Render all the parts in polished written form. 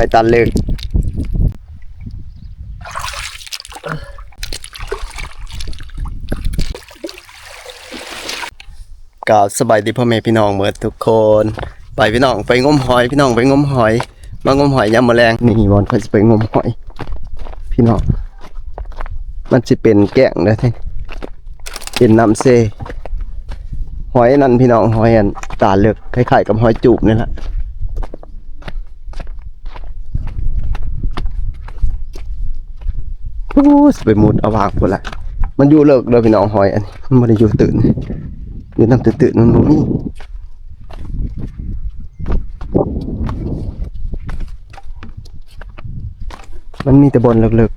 อยตันเลิกกับสบายดีพ่อแม่พี่น้องเมื่อทุกคนไปพี่น้องไปงมหอยพี่น้องไปงมหอยมางมหอยยามมื้อแลงนี่บอลเขาจะไปงมหอยพี่น้องมันจะเป็นแก้งเลยท่เป็นน้ำเซหอยนั่นพี่น้องหอยอันตาเลือกคล้ายๆกับหอยจูบนี่แหละโอ้ไปมุดเอาวางพุ่นละมันอยู่เลิกเลยพี่น้องหอยอันนี้มันไม่ได้อยู่ตื่นอยู่น้ำตื่นมันบ่มีมันมีแต่บอลเลิก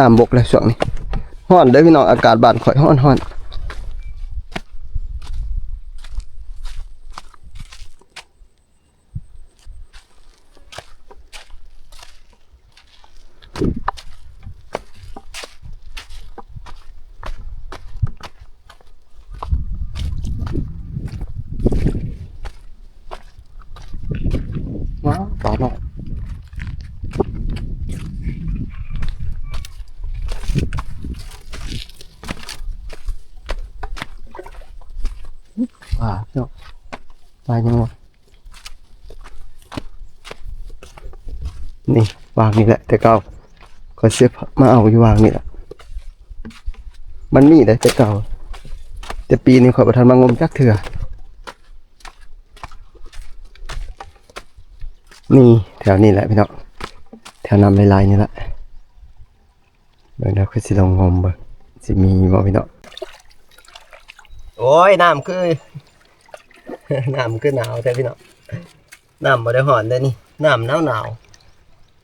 น้ำบกเลยช่วงนี้ฮ้อนเด้อพี่น้องอากาศบ้านข่อยฮ้อนว้าวปลาหน่อยเนาะปลายังวะนี่วางนี่แหละแต่เก่าก็เสียมาเอาอยู่วางนี่แหละมันมีได้แต่เก่าแต่ปีนี้ข่อยประทานมางมจักเถื่อนี่แถวนี้แหละพี่น้องแถวนำลายๆนี่แหละเดี๋ยวเราค่อยสิลองงมเบิ่งสิมีบ่พี่น้องโอ้ยน้ำคือ น้ำคือหนาวแต่พี่น้องน้ำบ่ได้ร้อนเด้อนี่น้ำหนาว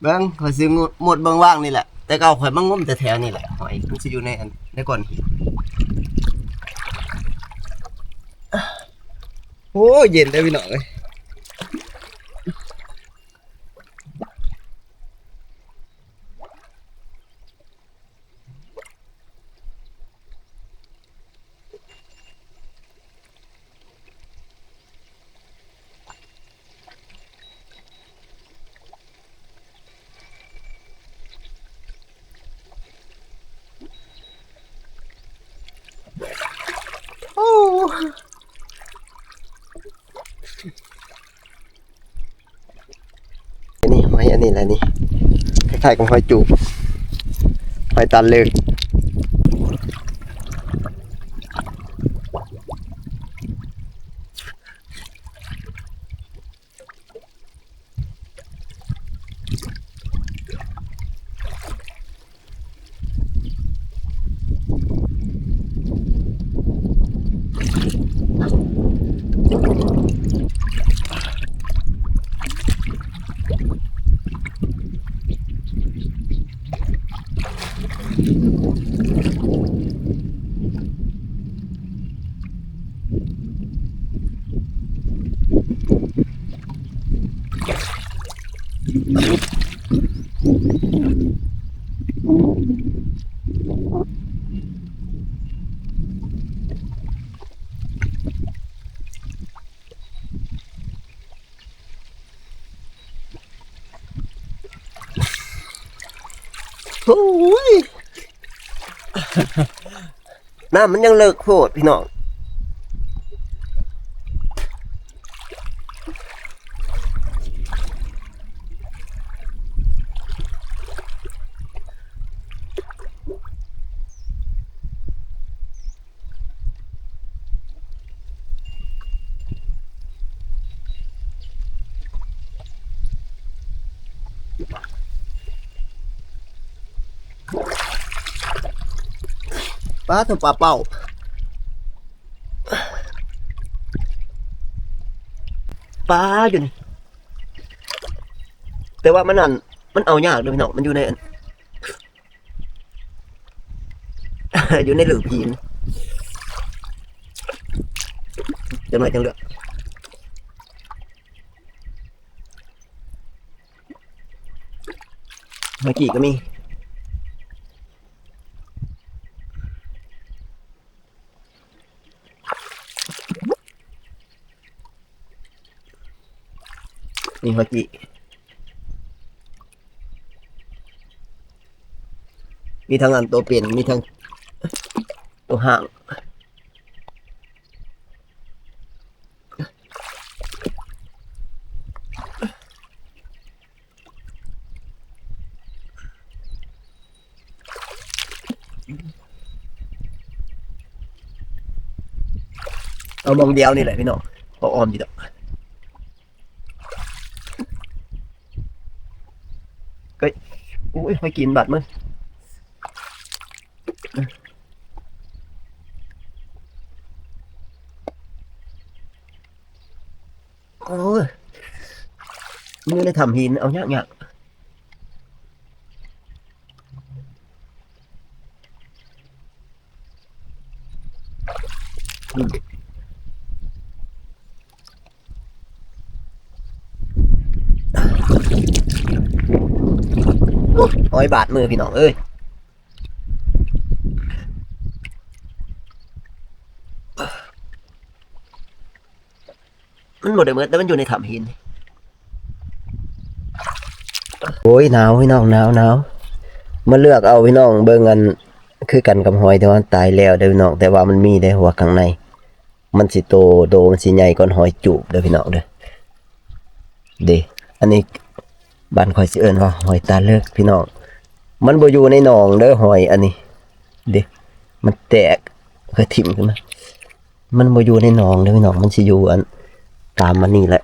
เบิ่งข่อยสิหมดเบิ่งว่างนี่แหละแต่เก่าข่อยมางมแต่แถวนี่แหละหอยมันสิอยู่ในก้อนหินโอ้เย็นเด้อพี่น้องเอ้ยโอ้อันนี้หอยอันนี้แหละนี่คล้ายๆกับหอยจูบหอยตันเลิกโอ้ยน้ำมันยังเลิกโพดพี่น้องปลาตัวปลาเป้าปลาอยู่นี่แต่ว่ามันนั่นมันเอายากเลยพี่น้องมันอยู่ใน อยู่ในหลืบหินจังหน่อยจังเลือกเมื่อกี้ก็มีนี่เมื่อกี้มีทั้งอันตัวเปลี่ยนมีทั้งตัวห่างเอามองเดียวนี่แหละพี่น้องพอออมดีดอกก็อุ้ยไปกินบัดมั้งโอ้ยมือได้ทำหินเอายากๆ100 บาทมือพี่น้องเอ้ยมันหมดเลยเมื่อแต่มันอยู่ในถ้ำหินโอ้ยหนาวพี่น้องหนาวมาเลือกเอาพี่น้องเบิ่งกันคือกันกับหอยแต่ว่าตายแล้วเด้อพี่น้องแต่ว่ามันมีได้หัวข้างในมันสิโตมันสิใหญ่กว่าหอยจูบเด้อพี่น้องเด้อเด้อันนี้บ้านข่อยสิเอิ้นว่าหอยตาเลิกพี่น้องมันบ่อยู่ในหนองเด้อหอยอันนี้เด้มันแตกก็ทิ่มขึ้นมามันบ่อยู่ในหนองเด้อพี่น้องมันสิอยู่อันตามมันนี่แหละ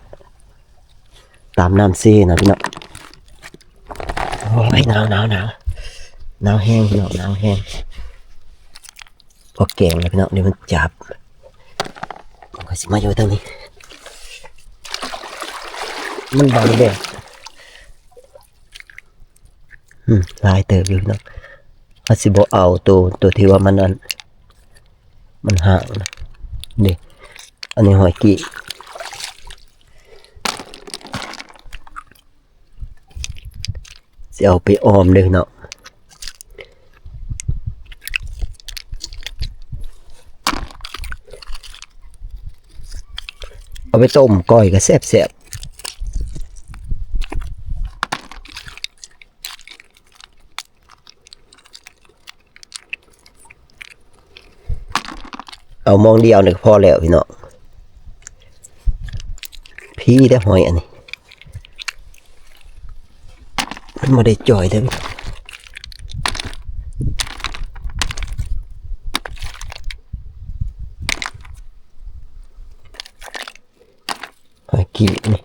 ตามน้ำซีนะพี่น้องโอ้ยหนาวแห้งพี่น้องหนาวแห้งพอแกงแล้วพี่น้องเดี๋ยวมันจับมันก็สิมาอยู่ตรงนี้มันบังแดดลายเติบอยู่พี่น้องเขาสิบ่เอาตัวที่ว่ามันห่างนะนี่อันนี้หอยกี้สิเอาไปออมเลยเนาะเอาไปต้มก้อยก็แซ่บเอามองเดียวเนี่ยพอแล้วพี่เนาะพี่ได้หอยอันนี้มันมาได้จ่อยได้หอยกี้นี่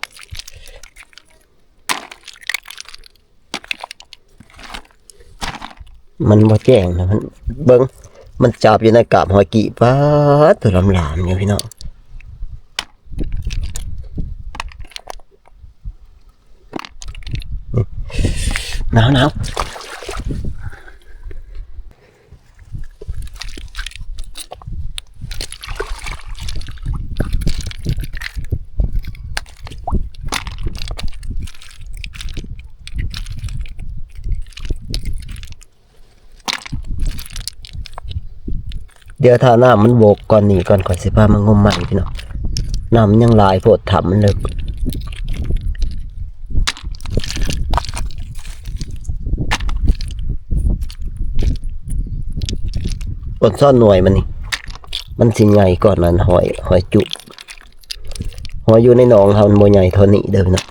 มันบ่แจ้งนะมันเบิ้งมันจับอยู่ในกาบหอยกี้ป้าตัวหลามๆเนี่ยพี่น้องหนาวเดี๋ยวถ้าน้ำมันโบกก่อนนี่ก่อนสิพามางมใหม่พี่น้องน้ำมันยังลายโพดถ้ำมันเลยต้นซ่อนหน่วยมันนี่มันสิใหญ่ก่อนนั้นหอยจุหอยอยู่ในหนองเขามันบ่ใหญ่เท่านี้เด้อนะ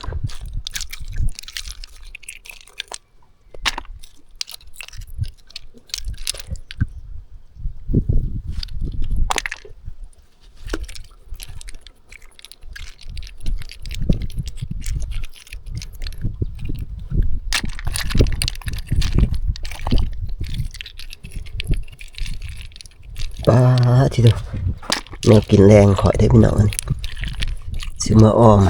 ป้าที่ดูแนวกินแรงข่อยได้พี่น้องนี่ซื้อมาอ้อม